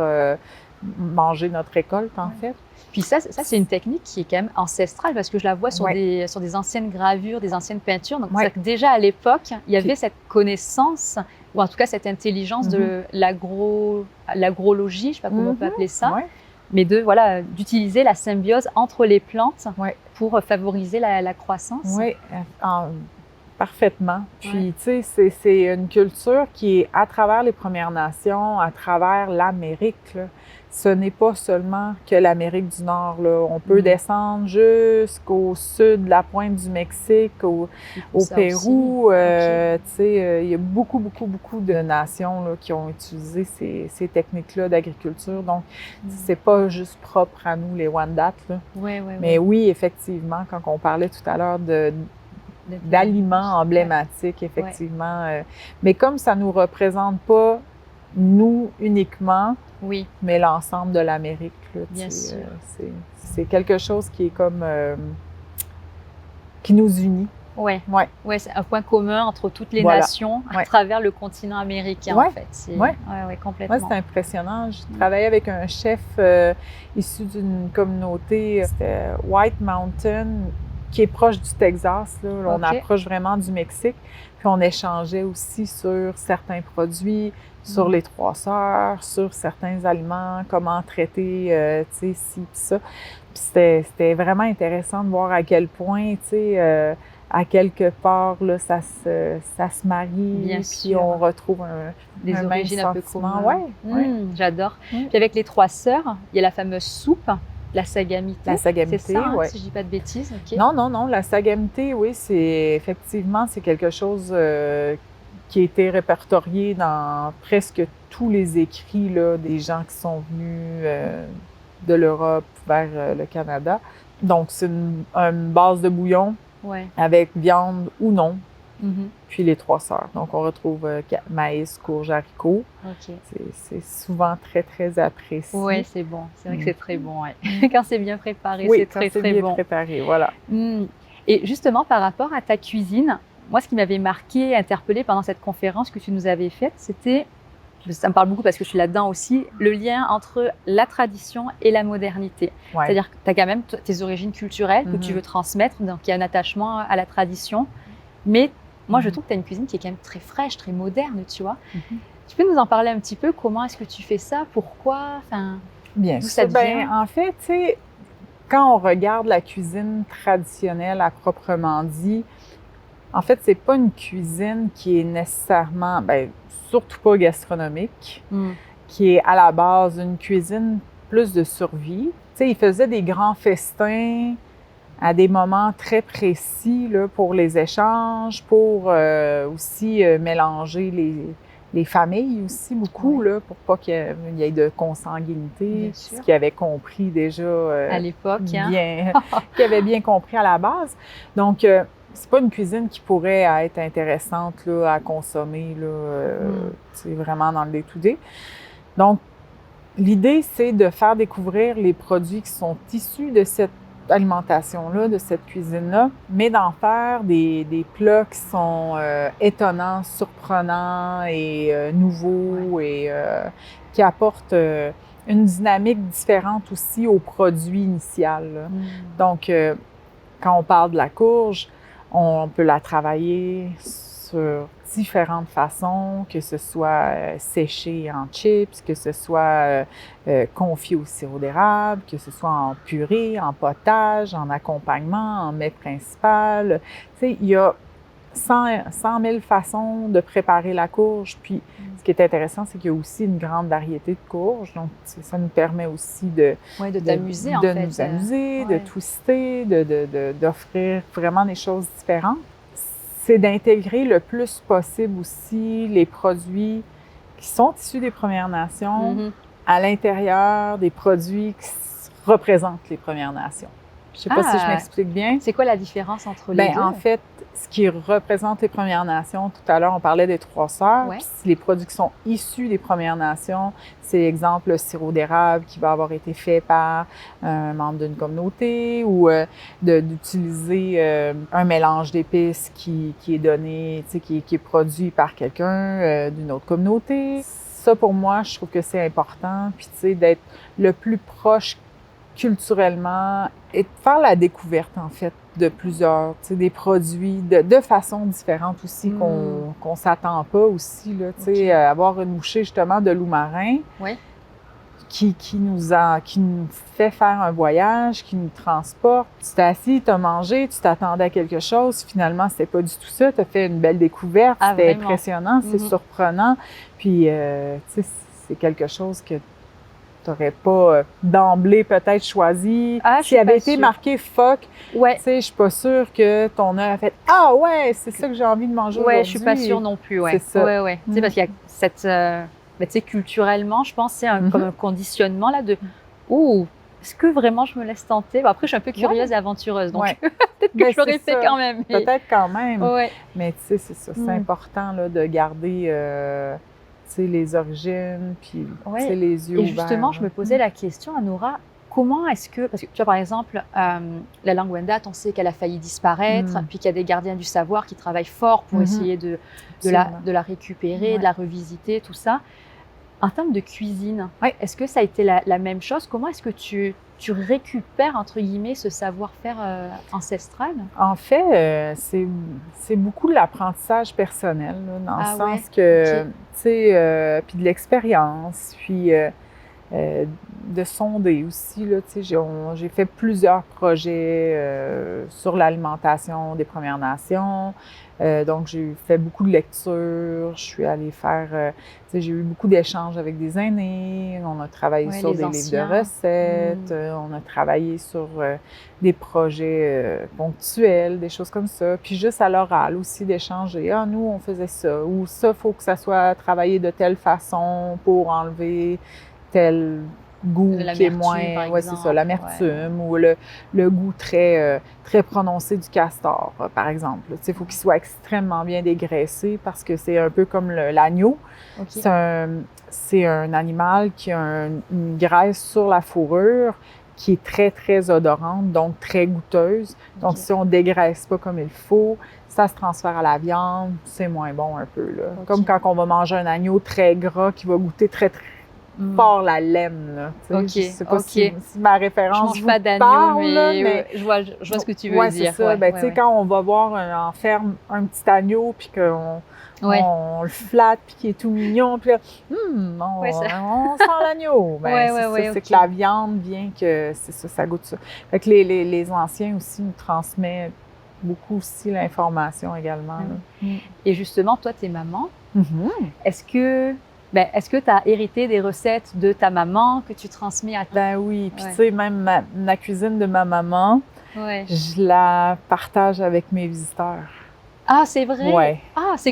manger notre récolte, en fait. Puis ça c'est une technique qui est quand même ancestrale parce que je la vois sur des anciennes gravures, des anciennes peintures. Donc c'est-à-dire que déjà à l'époque, il y avait cette connaissance, ou en tout cas cette intelligence de l'agrologie, je ne sais pas comment on peut appeler ça, mais d'utiliser la symbiose entre les plantes pour favoriser la croissance. Oui, parfaitement. Puis, tu sais, c'est une culture qui est à travers les Premières Nations, à travers l'Amérique, là. Ce n'est pas seulement que l'Amérique du Nord, là. On peut descendre jusqu'au sud de la pointe du Mexique, au Pérou. Tu sais, il y a beaucoup de nations là, qui ont utilisé ces techniques-là d'agriculture. Donc, c'est pas juste propre à nous, les Wendat, là. Mais oui, effectivement, quand on parlait tout à l'heure d'aliments emblématiques, effectivement. Mais comme ça nous représente pas nous uniquement, mais l'ensemble de l'Amérique. Bien sûr. C'est quelque chose qui est comme qui nous unit. Ouais, c'est un point commun entre toutes les nations à travers le continent américain, en fait. Complètement. Ouais, c'est impressionnant. Je travaillais avec un chef issu d'une communauté, c'était White Mountain, qui est proche du Texas. Là. On approche vraiment du Mexique. Puis on échangeait aussi sur certains produits, sur les trois sœurs, sur certains aliments, comment traiter, tu sais, ci, puis ça. Puis c'était vraiment intéressant de voir à quel point, tu sais, à quelque part, là, ça se marie. Bien puis sûr. on retrouve des origines un peu communes. J'adore. Mm. Puis avec les trois sœurs, il y a la fameuse soupe. La sagamité. La sagamité, c'est ça, oui. Si je dis pas de bêtises. Okay. Non. La sagamité, oui, c'est quelque chose qui a été répertorié dans presque tous les écrits là, des gens qui sont venus de l'Europe vers le Canada. Donc, c'est une base de bouillon avec viande ou non. Puis les trois sœurs. Donc, on retrouve maïs, courge, haricots. C'est souvent très, très apprécié. Oui, c'est bon. C'est vrai que c'est très bon. Quand c'est bien préparé, c'est très, très bon. Oui, quand c'est bien préparé, voilà. Et justement, par rapport à ta cuisine, moi, ce qui m'avait marqué, interpellé pendant cette conférence que tu nous avais faite, c'était, ça me parle beaucoup parce que je suis là-dedans aussi, le lien entre la tradition et la modernité. C'est-à-dire que tu as quand même tes origines culturelles que tu veux transmettre, donc il y a un attachement à la tradition, mais moi, je trouve que tu as une cuisine qui est quand même très fraîche, très moderne, tu vois. Tu peux nous en parler un petit peu? Comment est-ce que tu fais ça? Pourquoi? Bien sûr. En fait, tu sais, quand on regarde la cuisine traditionnelle à proprement dit, en fait, c'est pas une cuisine qui est nécessairement, surtout pas gastronomique, qui est à la base une cuisine plus de survie. Tu sais, ils faisaient des grands festins à des moments très précis là, pour les échanges, pour aussi mélanger les familles aussi beaucoup, là, pour pas qu'il y ait de consanguinité, ce qu'ils avaient compris déjà à l'époque, qu'ils avaient bien compris à la base. Donc, c'est pas une cuisine qui pourrait être intéressante là, à consommer là, vraiment dans le day-to-day. Donc, l'idée, c'est de faire découvrir les produits qui sont issus de cette alimentation-là, de cette cuisine-là, mais d'en faire des plats qui sont étonnants, surprenants et nouveaux et qui apportent une dynamique différente aussi au produit initial. Là. Donc, quand on parle de la courge, on peut la travailler sur différentes façons, que ce soit séché en chips, que ce soit confit au sirop d'érable, que ce soit en purée, en potage, en accompagnement, en mets principal. Tu sais, il y a 100 000 façons de préparer la courge. Puis, ce qui est intéressant, c'est qu'il y a aussi une grande variété de courges. Donc, ça nous permet aussi de t'amuser, en de fait. nous amuser, Ouais. de twister, d'offrir vraiment des choses différentes. C'est d'intégrer le plus possible aussi les produits qui sont issus des Premières Nations à l'intérieur des produits qui représentent les Premières Nations. Je ne sais pas si je m'explique bien. C'est quoi la différence entre les deux? En fait, ce qui représente les Premières Nations, tout à l'heure, on parlait des Trois Sœurs. Ouais. Puis les produits qui sont issus des Premières Nations, c'est exemple le sirop d'érable qui va avoir été fait par un membre d'une communauté ou d'utiliser un mélange d'épices qui est donné, qui est produit par quelqu'un d'une autre communauté. Ça, pour moi, je trouve que c'est important. Puis, tu sais, d'être le plus proche culturellement et de faire la découverte, en fait, de plusieurs, tu sais, des produits de façon différente aussi qu'on s'attend pas aussi, là, tu sais, avoir une bouchée, justement, de loup marin qui nous fait faire un voyage, qui nous transporte. Tu t'es assis, tu as mangé, tu t'attendais à quelque chose, finalement, c'était pas du tout ça, tu as fait une belle découverte, c'était impressionnant, c'est surprenant, puis, tu sais, c'est quelque chose que tu n'aurais pas d'emblée peut-être choisi. S'il avait été marqué phoque, tu sais, je suis pas sûre que ton œil a fait « Ah ouais, c'est ça que j'ai envie de manger aujourd'hui. » je suis pas sûre non plus, C'est ça. Tu sais, parce qu'il y a cette... tu sais, culturellement, je pense c'est comme un conditionnement là de « Oh, est-ce que vraiment je me laisse tenter? » Après, je suis un peu curieuse et aventureuse, donc peut-être que je l'aurais fait quand même. Peut-être quand même. Mais tu sais, c'est ça. C'est important là, de garder... les origines, puis les yeux ouverts. Et justement, je me posais la question, Anoura, comment est-ce que... Parce que tu vois, par exemple, la langue Wendat, on sait qu'elle a failli disparaître, puis qu'il y a des gardiens du savoir qui travaillent fort pour essayer de la récupérer, de la revisiter, tout ça. En termes de cuisine, est-ce que ça a été la même chose? Comment est-ce que tu récupères, entre guillemets, ce savoir-faire ancestral? En fait, c'est beaucoup de l'apprentissage personnel, là, dans le sens que, tu sais, puis de l'expérience, puis de sonder aussi, là, tu sais, j'ai fait plusieurs projets sur l'alimentation des Premières Nations. Donc, j'ai fait beaucoup de lectures, je suis allée faire, tu sais, j'ai eu beaucoup d'échanges avec des aînés, on a travaillé sur des livres de recettes, on a travaillé sur des projets ponctuels, des choses comme ça, puis juste à l'oral aussi d'échanger, ah, nous, on faisait ça, ou ça, il faut que ça soit travaillé de telle façon pour enlever tel goût qui est moins, c'est ça, l'amertume ou le goût très prononcé du castor, par exemple. Tu sais, il faut qu'il soit extrêmement bien dégraissé parce que c'est un peu comme l'agneau. C'est un animal qui a une graisse sur la fourrure qui est très, très odorante, donc très goûteuse. Donc, si on ne dégraisse pas comme il faut, ça se transfère à la viande, c'est moins bon un peu, là. Comme quand on va manger un agneau très gras qui va goûter très, très fort la laine, là. Je sais pas si ma référence vous parle, mais je vois ce que tu veux dire. C'est ça. Tu sais, quand on va voir en ferme un petit agneau, puis qu'on on le flatte, puis qu'il est tout mignon, puis là, on sent l'agneau. C'est que la viande vient que, c'est ça, ça goûte ça. Fait que les anciens aussi nous transmettent beaucoup aussi l'information également. Et justement, toi, t'es maman. Est-ce que tu as hérité des recettes de ta maman que tu transmets à toi? Ben oui, puis tu sais, même la cuisine de ma maman, je la partage avec mes visiteurs. Ah, c'est vrai? Ouais. Ah, c'est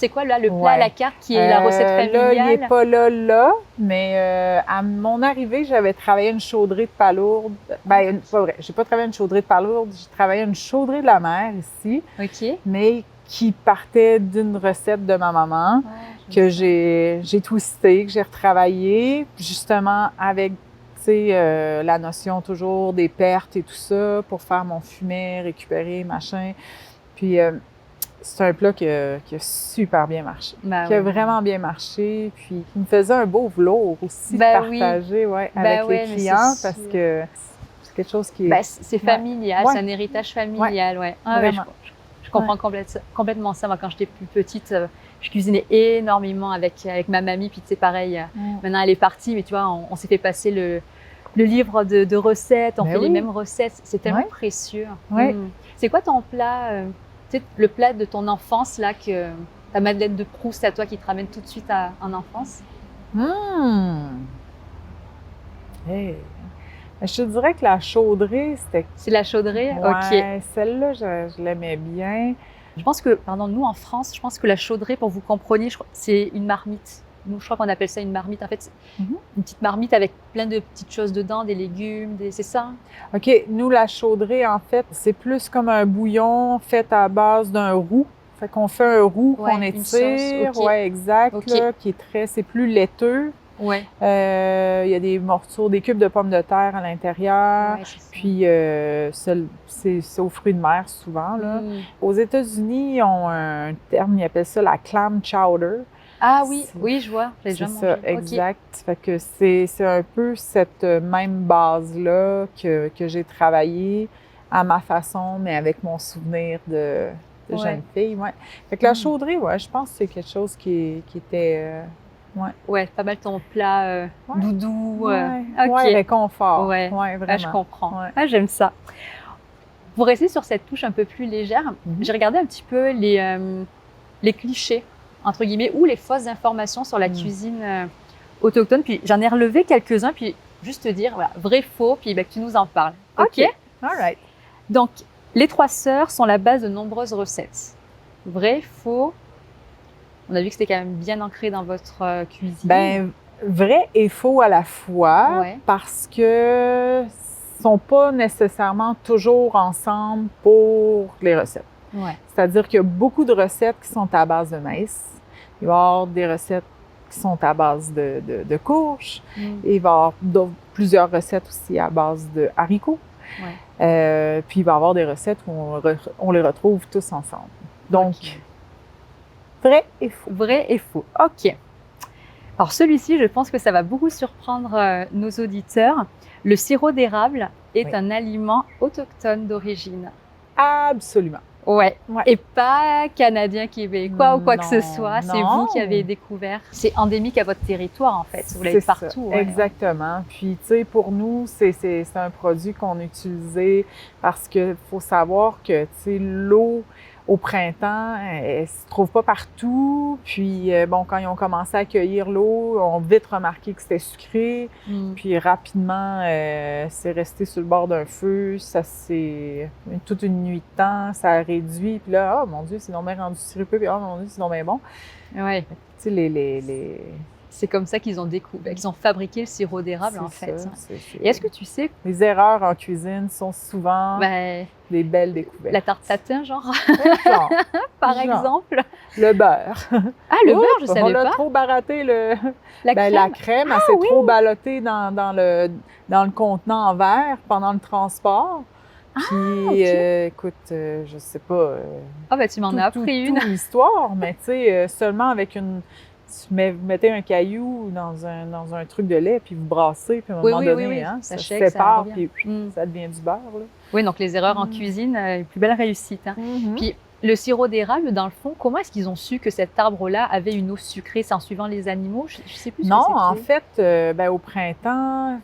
quoi là, le plat à la carte qui est la recette familiale? Là, il n'est pas là, mais à mon arrivée, j'avais travaillé une chaudrée de palourde. Ben, pas vrai, j'ai pas travaillé une chaudrée de palourde, j'ai travaillé une chaudrée de la mer ici. Mais qui partait d'une recette de ma maman que j'ai twistée, que j'ai retravaillée, justement avec, tu sais, la notion toujours des pertes et tout ça pour faire mon fumet, récupérer, machin. Puis c'est un plat qui a super bien marché, qui a vraiment bien marché, puis qui me faisait un beau velours aussi de partager avec les clients parce que c'est quelque chose qui est... c'est familial, c'est un héritage familial, Je comprends complètement ça. Moi, quand j'étais plus petite, je cuisinais énormément avec ma mamie. Puis, tu sais, pareil, maintenant, elle est partie, mais tu vois, on s'est fait passer le livre de recettes. On fait les mêmes recettes. C'est tellement précieux. C'est quoi ton plat tu sais, le plat de ton enfance, là, ta Madeleine de Proust à toi qui te ramène tout de suite en enfance? Hey. Je te dirais que la chaudrée, c'était... C'est la chaudrée? OK. Ouais, celle-là, je l'aimais bien. Je pense que, pardon, nous en France, je pense que la chaudrée, pour vous compreniez, c'est une marmite. Nous, je crois qu'on appelle ça une marmite. En fait, c'est une petite marmite avec plein de petites choses dedans, des légumes, c'est ça? OK, nous, la chaudrée, en fait, c'est plus comme un bouillon fait à base d'un roux. Fait qu'on fait un roux Ouais, qu'on une étire. sauce, OK. Ouais, exact, OK. là, qui est c'est plus laiteux. Ouais. Il y a des morceaux, des cubes de pommes de terre à l'intérieur. Ouais, c'est ça. Puis, c'est aux fruits de mer souvent, là. Aux États-Unis, ils ont un terme, ils appellent ça la clam chowder. Ah oui, oui, je vois. J'ai déjà C'est mangé. ça, exact. Fait que c'est un peu cette même base-là que j'ai travaillé à ma façon, mais avec mon souvenir de jeune fille. Ouais. Fait que la chaudrée, ouais, je pense que c'est quelque chose qui était... Ouais, pas mal ton plat doudou. Ouais, OK. réconfort. Ouais, vraiment. Ah, je comprends. Ouais. Ah, j'aime ça. Pour rester sur cette touche un peu plus légère, j'ai regardé un petit peu les clichés, entre guillemets, ou les fausses informations sur la cuisine autochtone. Puis j'en ai relevé quelques-uns, puis juste te dire, voilà, vrai, faux, puis que tu nous en parles. OK? All right. Donc, les 3 sœurs sont la base de nombreuses recettes. Vrai, faux? On a vu que c'était quand même bien ancré dans votre cuisine. Ben, vrai et faux à la fois, parce que sont pas nécessairement toujours ensemble pour les recettes. Ouais. C'est-à-dire qu'il y a beaucoup de recettes qui sont à base de maïs. Il va y avoir des recettes qui sont à base de courges. Et il va y avoir plusieurs recettes aussi à base de haricots. Ouais. Puis il va y avoir des recettes où on les retrouve tous ensemble. Donc, vrai et faux. Vrai et faux. OK. Alors celui-ci, je pense que ça va beaucoup surprendre nos auditeurs. Le sirop d'érable est un aliment autochtone d'origine. Absolument. Ouais. Et pas canadien, québécois ou quoi que ce soit. C'est vous qui avez découvert. C'est endémique à votre territoire, en fait. Vous l'avez partout. Ça, exactement. Puis, tu sais, pour nous, c'est un produit qu'on utilisait parce qu'il faut savoir que, tu sais, l'eau au printemps, elle se trouve pas partout. Puis, bon, quand ils ont commencé à cueillir l'eau, on a vite remarqué que c'était sucré. Puis, rapidement, c'est resté sur le bord d'un feu. Ça, c'est toute une nuit de temps. Ça a réduit. Puis là, oh mon Dieu, c'est donc bien rendu sirupeux. Puis, oh mon Dieu, c'est donc bien bon. Ouais. Tu sais, c'est comme ça qu'ils ont découvert, qu'ils ont fabriqué le sirop d'érable, en fait. Et est-ce que tu sais... Les erreurs en cuisine sont souvent des belles découvertes. La tarte tatin, genre? Par exemple? Le beurre. Ah, le beurre, je savais pas. On a trop baraté la crème. Ah, elle s'est trop ballottée dans le contenant en verre pendant le transport. Puis, écoute, je sais pas... tu m'en as appris une. Toute l'histoire, mais tu sais, seulement avec vous mettez un caillou dans un truc de lait, puis vous brassez, puis à un moment donné, hein, ça se sépare, puis ça devient du beurre. Là. Oui, donc les erreurs en cuisine, les plus belles réussites. Hein. Puis le sirop d'érable, dans le fond, comment est-ce qu'ils ont su que cet arbre-là avait une eau sucrée? C'est en suivant les animaux? Je sais plus. Non, en fait, au printemps,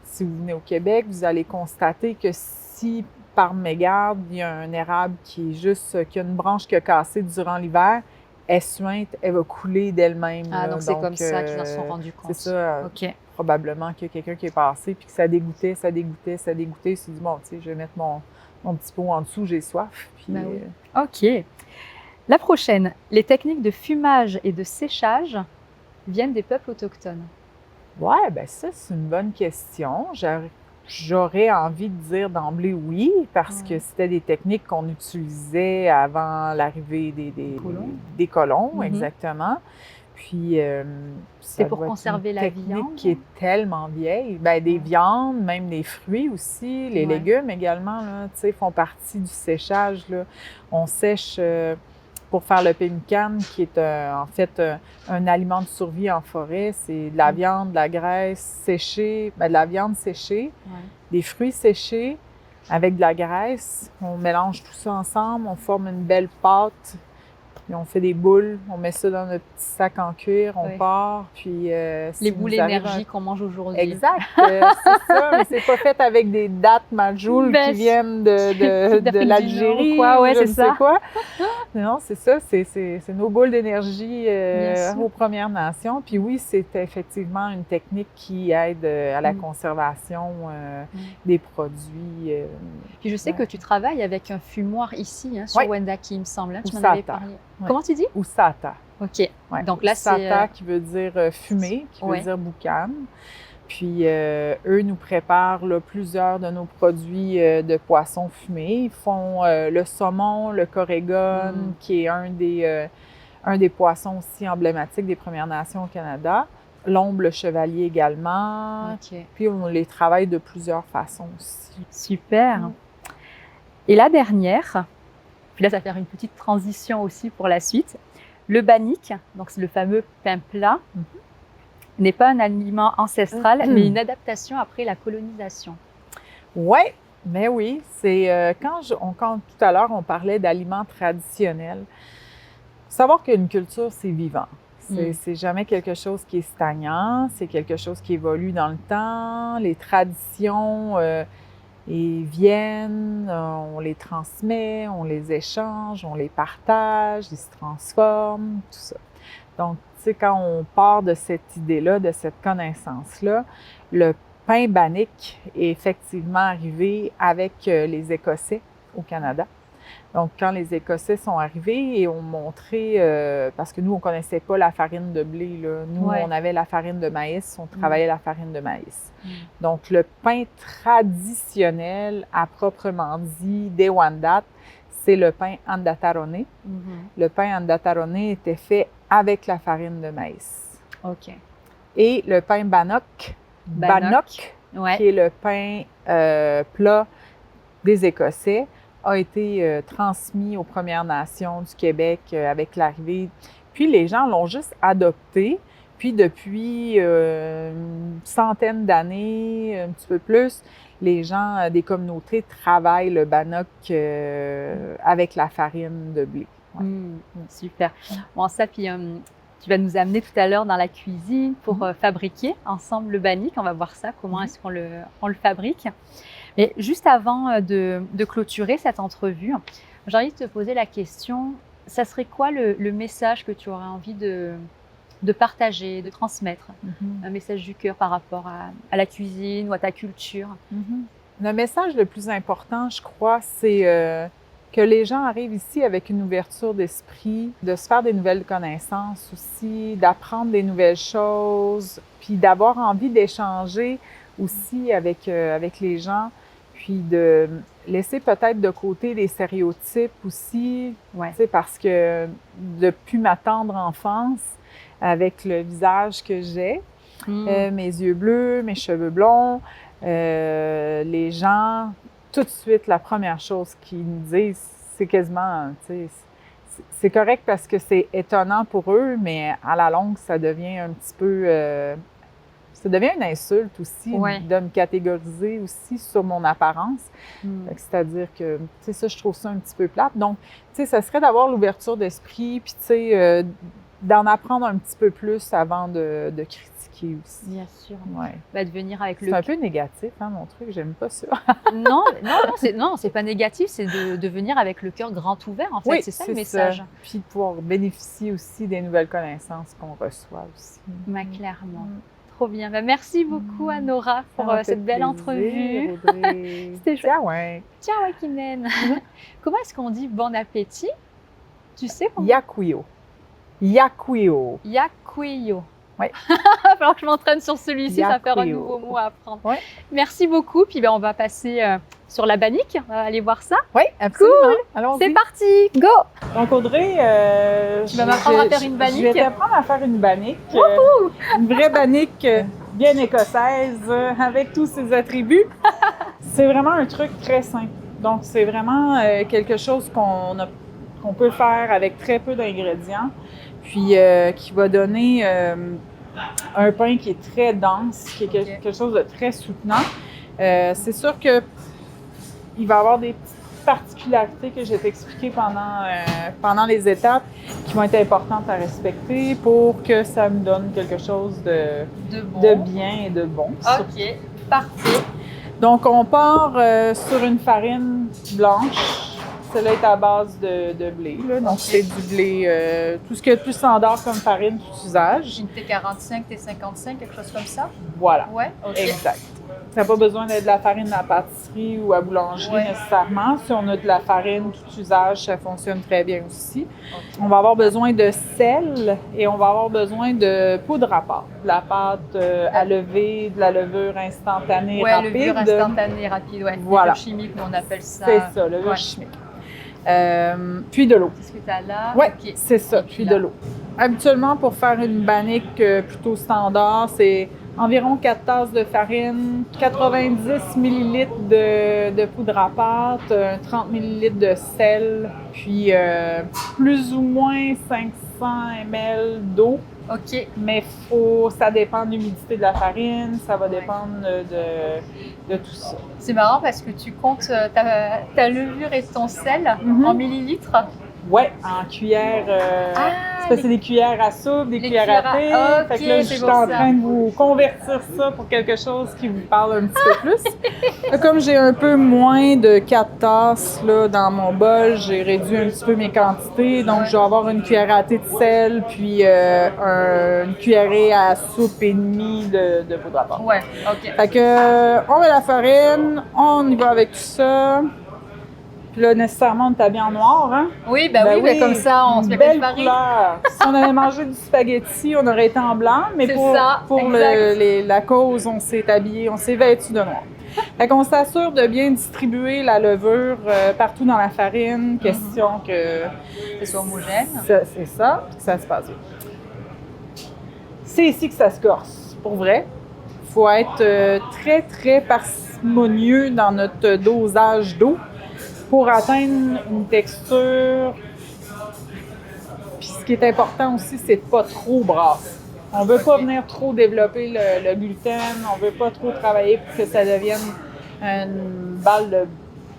si vous venez au Québec, vous allez constater que si par mégarde, il y a un érable qui a une branche qui a cassé durant l'hiver, elle suinte, elle va couler d'elle-même. Ah, donc c'est comme ça qu'ils en sont rendus compte. C'est ça. Probablement qu'il y a quelqu'un qui est passé puis que ça dégoûtait. Il s'est dit, bon, tu sais, je vais mettre mon petit pot en dessous, j'ai soif. Puis, OK. La prochaine, les techniques de fumage et de séchage viennent des peuples autochtones. Ouais, ben ça, c'est une bonne question. J'aurais envie de dire d'emblée oui, parce que c'était des techniques qu'on utilisait avant l'arrivée des colons, exactement. Puis, c'est pour conserver la viande. C'est une technique qui est tellement vieille. Ben, des viandes, même des fruits aussi, les légumes également, là, tu sais, font partie du séchage, là. On sèche pour faire le pemmican, qui est en fait un aliment de survie en forêt. C'est de la viande, de la graisse séchée, de la viande séchée, des fruits séchés avec de la graisse. On mélange tout ça ensemble, on forme une belle pâte Puis on fait des boules, on met ça dans notre petit sac en cuir, on Oui. part, puis... Les boules énergie qu'on mange aujourd'hui. Exact, c'est ça, mais c'est pas fait avec des dattes majoules Ben, qui viennent d'Afrique de du l'Algérie, Nord, quoi. Ouais, je c'est ne sais ça. quoi. Non, c'est ça, c'est nos boules d'énergie Bien sûr. aux Premières Nations. Puis oui, c'est effectivement une technique qui aide à la conservation des produits. Puis je sais ouais. que tu travailles avec un fumoir ici, sur Oui. Wendake, il me semble. Hein, tu m'en Usata. avais parlé. Ouais. Comment tu dis? Usata. OK. Ouais. Donc là, Usata qui veut dire fumée, qui veut Ouais. dire boucan. Puis eux nous préparent là, plusieurs de nos produits de poisson fumé. Ils font le saumon, le corégone, qui est un des poissons aussi emblématiques des Premières Nations au Canada. L'ombre, le chevalier également. OK. Puis on les travaille de plusieurs façons aussi. Super. Et la dernière, puis là, ça va faire une petite transition aussi pour la suite. Le bannick, donc c'est le fameux pain plat, n'est pas un aliment ancestral, mais une adaptation après la colonisation. Oui, mais oui. C'est quand tout à l'heure, on parlait d'aliments traditionnels. Savoir qu'une culture, c'est vivant. C'est jamais quelque chose qui est stagnant, c'est quelque chose qui évolue dans le temps. Les traditions viennent, on les transmet, on les échange, on les partage, ils se transforment, tout ça. Donc, tu sais, quand on part de cette idée-là, de cette connaissance-là, le pain bannick est effectivement arrivé avec les Écossais au Canada. Donc, quand les Écossais sont arrivés et ont montré, parce que nous, on ne connaissait pas la farine de blé, là. Nous, on avait la farine de maïs, on travaillait la farine de maïs. Donc, le pain traditionnel, à proprement dit, des Wendat, c'est le pain andatarone. Le pain andatarone était fait avec la farine de maïs. OK. Et le pain bannock, qui est le pain plat des Écossais, a été transmis aux Premières Nations du Québec avec l'arrivée. Puis les gens l'ont juste adopté. Puis depuis une centaine d'années, un petit peu plus, les gens des communautés travaillent le bannock avec la farine de blé. Ouais. Super. Bon, ça, puis tu vas nous amener tout à l'heure dans la cuisine pour fabriquer ensemble le bannick. On va voir ça, comment est-ce qu'on le fabrique. Mais juste avant de clôturer cette entrevue, j'ai envie de te poser la question, ça serait quoi le message que tu aurais envie de partager, de transmettre? Un message du cœur par rapport à la cuisine ou à ta culture? Le message le plus important, je crois, c'est que les gens arrivent ici avec une ouverture d'esprit, de se faire des nouvelles connaissances aussi, d'apprendre des nouvelles choses, puis d'avoir envie d'échanger aussi avec les gens, puis de laisser peut-être de côté les stéréotypes aussi, parce que depuis ma tendre enfance, avec le visage que j'ai, mes yeux bleus, mes cheveux blonds, les gens, tout de suite, la première chose qu'ils nous disent, c'est quasiment, c'est correct parce que c'est étonnant pour eux, mais à la longue, ça devient un petit peu... ça devient une insulte aussi de me catégoriser aussi sur mon apparence. C'est-à-dire que, tu sais, ça, je trouve ça un petit peu plate. Donc, tu sais, ça serait d'avoir l'ouverture d'esprit, puis, tu sais, d'en apprendre un petit peu plus avant de critiquer aussi. Bien sûr. Ouais. De venir avec c'est un peu négatif, hein, mon truc, j'aime pas ça. non, c'est pas négatif, c'est de venir avec le cœur grand ouvert, en fait. Oui, c'est ça le message. Puis de pouvoir bénéficier aussi des nouvelles connaissances qu'on reçoit aussi. Clairement. Trop bien. Merci beaucoup, Anora, pour cette belle entrevue. C'était chouette. Ciao, Akinen. Comment est-ce qu'on dit bon appétit? Tu sais comment? Yakuyo. Yakuyo. Yakuyo. Oui. Il va falloir que je m'entraîne sur celui-ci, ça va faire un nouveau mot à apprendre. Ouais. Merci beaucoup. Puis on va passer sur la bannick. On va aller voir ça. Oui, absolument. Cool. Allons-y. C'est parti. Go. Donc, Audrey, tu vas m'apprendre à faire une bannick. Je vais t'apprendre à faire une bannick. Une vraie bannick bien écossaise avec tous ses attributs. C'est vraiment un truc très simple. Donc, c'est vraiment quelque chose qu'on peut faire avec très peu d'ingrédients. Puis qui va donner un pain qui est très dense, qui est quelque chose de très soutenant. C'est sûr que il va y avoir des particularités que je vais t'expliquer pendant les étapes qui vont être importantes à respecter pour que ça me donne quelque chose de bien et de bon. OK, parfait. Donc, on part sur une farine blanche. Celle-là est à base de blé. Là. Donc, c'est du blé, tout ce qui est plus standard comme farine d'usage. Une T45, T55, quelque chose comme ça? Voilà. Ouais, OK. Exact. Ça n'a pas besoin d'être de la farine à pâtisserie ou à boulangerie nécessairement. Si on a de la farine tout usage, ça fonctionne très bien aussi. Okay. On va avoir besoin de sel et on va avoir besoin de poudre à pâte. De la pâte à lever, de la levure instantanée rapide. Oui, levure instantanée rapide, oui. Voilà. Levure chimique, on appelle ça. C'est ça, levure chimique. Puis de l'eau. C'est ce que tu as là? Oui, okay. C'est ça, puis de l'eau. Habituellement, pour faire une bannique plutôt standard, c'est environ 4 tasses de farine, 90 ml de poudre à pâte, 30 ml de sel, puis plus ou moins 500 ml d'eau. OK. Mais ça dépend de l'humidité de la farine, ça va dépendre de tout ça. C'est marrant parce que tu comptes ta levure et ton sel en millilitres. Oui, en cuillère. C'est des cuillères à soupe, des cuillères à thé. Okay, fait que là, je suis en train de vous convertir ça pour quelque chose qui vous parle un petit peu plus. Comme j'ai un peu moins de 4 tasses là, dans mon bol, j'ai réduit un petit peu mes quantités. Donc, je vais avoir une cuillère à thé de sel, puis une cuillerée à soupe et demie de poudre à pâte. Ouais, OK. Fait que, on met la farine, on y va avec tout ça. Là, nécessairement, on est habillé en noir, hein? Oui, oui, comme ça, on se met pas de farine. Couleur. Si on avait mangé du spaghetti, on aurait été en blanc, mais pour la cause, on s'est habillé, on s'est vêtu de noir. Fait qu'on s'assure de bien distribuer la levure partout dans la farine, question que ce soit homogène. C'est ça, que ça se passe bien. C'est ici que ça se corse, pour vrai. Il faut être très, très parcimonieux dans notre dosage d'eau pour atteindre une texture. Puis ce qui est important aussi, c'est de ne pas trop brasser. On ne veut pas venir trop développer le gluten, on ne veut pas trop travailler pour que ça devienne une balle de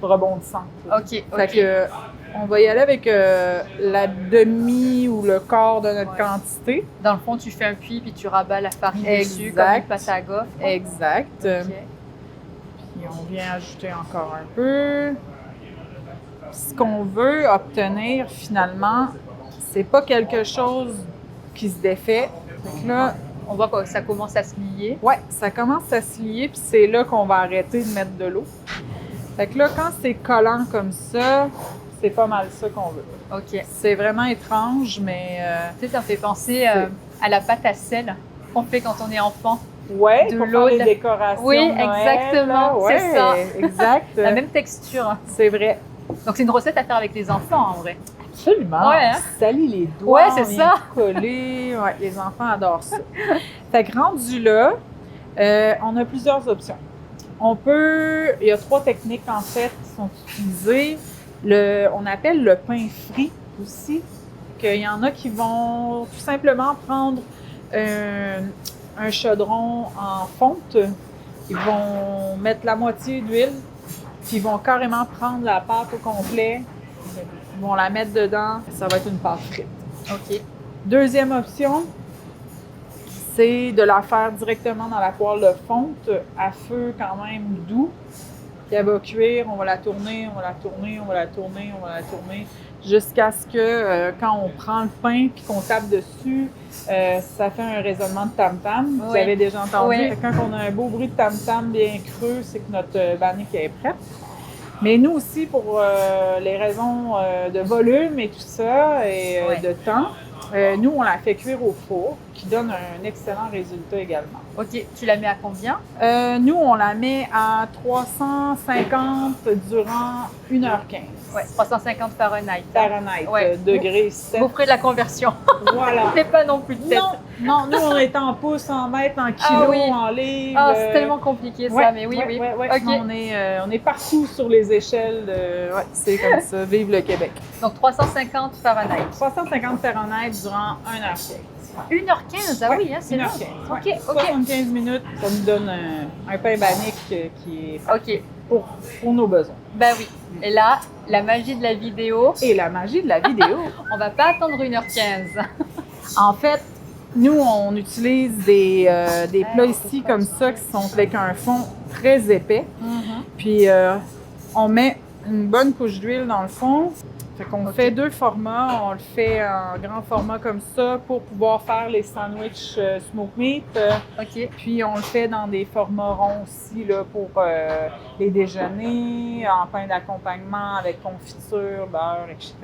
rebondissante. OK. Fait que, on va y aller avec la demi ou le quart de notre quantité. Dans le fond, tu fais un puits puis tu rabats la farine dessus comme une pâte à gaufre. Exact. Okay. Puis on vient ajouter encore un peu. Ce qu'on veut obtenir finalement, c'est pas quelque chose qui se défait. Fait que là, on voit que ça commence à se lier. Oui, ça commence à se lier, puis c'est là qu'on va arrêter de mettre de l'eau. Fait que là, quand c'est collant comme ça, c'est pas mal ça qu'on veut. OK. C'est vraiment étrange, mais... Tu sais, ça me fait penser à la pâte à sel qu'on fait quand on est enfant. Oui, pour faire les décorations. Oui, de Noël, exactement, ouais, c'est ça. Exact. La même texture. C'est vrai. Donc, c'est une recette à faire avec les enfants, en vrai. Absolument. Ouais, hein? Salir les doigts, ouais, c'est ça. Coller. Ouais, les enfants adorent ça. Fait que rendu là, on a plusieurs options. Il y a 3 techniques en fait qui sont utilisées. On appelle le pain frit aussi. Il y en a qui vont tout simplement prendre un chaudron en fonte. Ils vont mettre la moitié d'huile, puis ils vont carrément prendre la pâte au complet. Ils vont la mettre dedans, ça va être une pâte frite. OK. Deuxième option, c'est de la faire directement dans la poêle de fonte à feu quand même doux. Puis elle va cuire, on va la tourner, on va la tourner, on va la tourner, on va la tourner, jusqu'à ce que quand on prend le pain puis qu'on tape dessus, ça fait un résonnement de tam-tam. Vous avez déjà entendu. Oui. Quand on a un beau bruit de tam-tam bien creux, c'est que notre bannique est prête. Mais nous aussi, pour les raisons de volume et tout ça, et de temps, nous, on la fait cuire au four, qui donne un excellent résultat également. OK. Tu la mets à combien? Nous, on la met à 350 durant 1h15. Oui, 350 Fahrenheit. Degrés 7. Vous ferez de la conversion. Voilà. C'est pas non plus de tête. Non, nous, on est en pouces, en mètres, en kilos, en livres. Ah, c'est tellement compliqué ça, mais oui. Okay. On est partout sur les échelles. C'est comme ça. Vive le Québec. Donc, 350 Fahrenheit. 350 Fahrenheit durant 1h15. 1h15, ah oui, hein, c'est long. 1h15. OK. 75 minutes, ça nous donne un pain bannique qui est... OK. pour nos besoins. Ben oui. Et là, la magie de la vidéo. Et la magie de la vidéo. On va pas attendre 1h15. En fait, nous, on utilise des plats ici comme ça qui sont avec un fond très épais. Puis, on met une bonne couche d'huile dans le fond. Fait qu'on fait 2 formats. On le fait en grand format comme ça pour pouvoir faire les sandwichs smoked meat. OK. Puis, on le fait dans des formats ronds aussi là, pour les déjeuners, en pain d'accompagnement avec confiture, beurre, etc.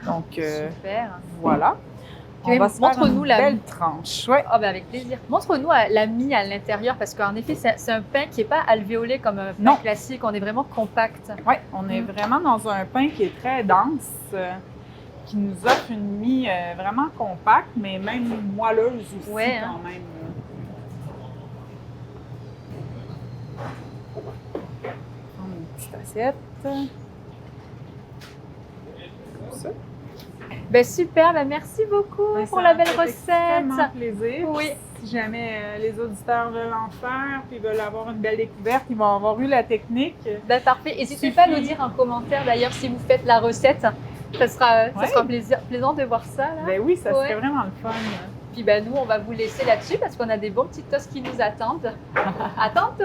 Donc, Super. voilà. On va se faire une belle tranche. Ouais. Oh, ben avec plaisir. Montre-nous la mie à l'intérieur, parce qu'en effet, c'est un pain qui n'est pas alvéolé comme un pain classique. On est vraiment compact. Oui, on est vraiment dans un pain qui est très dense, qui nous offre une mie vraiment compacte, mais même moelleuse aussi quand même. On met une petite assiette. Ça. Ben super, ben merci beaucoup pour la belle recette. Ça fait plaisir. Oui. Si jamais les auditeurs veulent en faire puis veulent avoir une belle découverte, ils vont avoir eu la technique. Ben parfait. N'hésitez pas à nous dire en commentaire d'ailleurs si vous faites la recette. Ça sera plaisant de voir ça. Là. Ben oui, ça serait vraiment le fun. Puis ben nous, on va vous laisser là-dessus parce qu'on a des bons petits toasts qui nous attendent. À tantôt!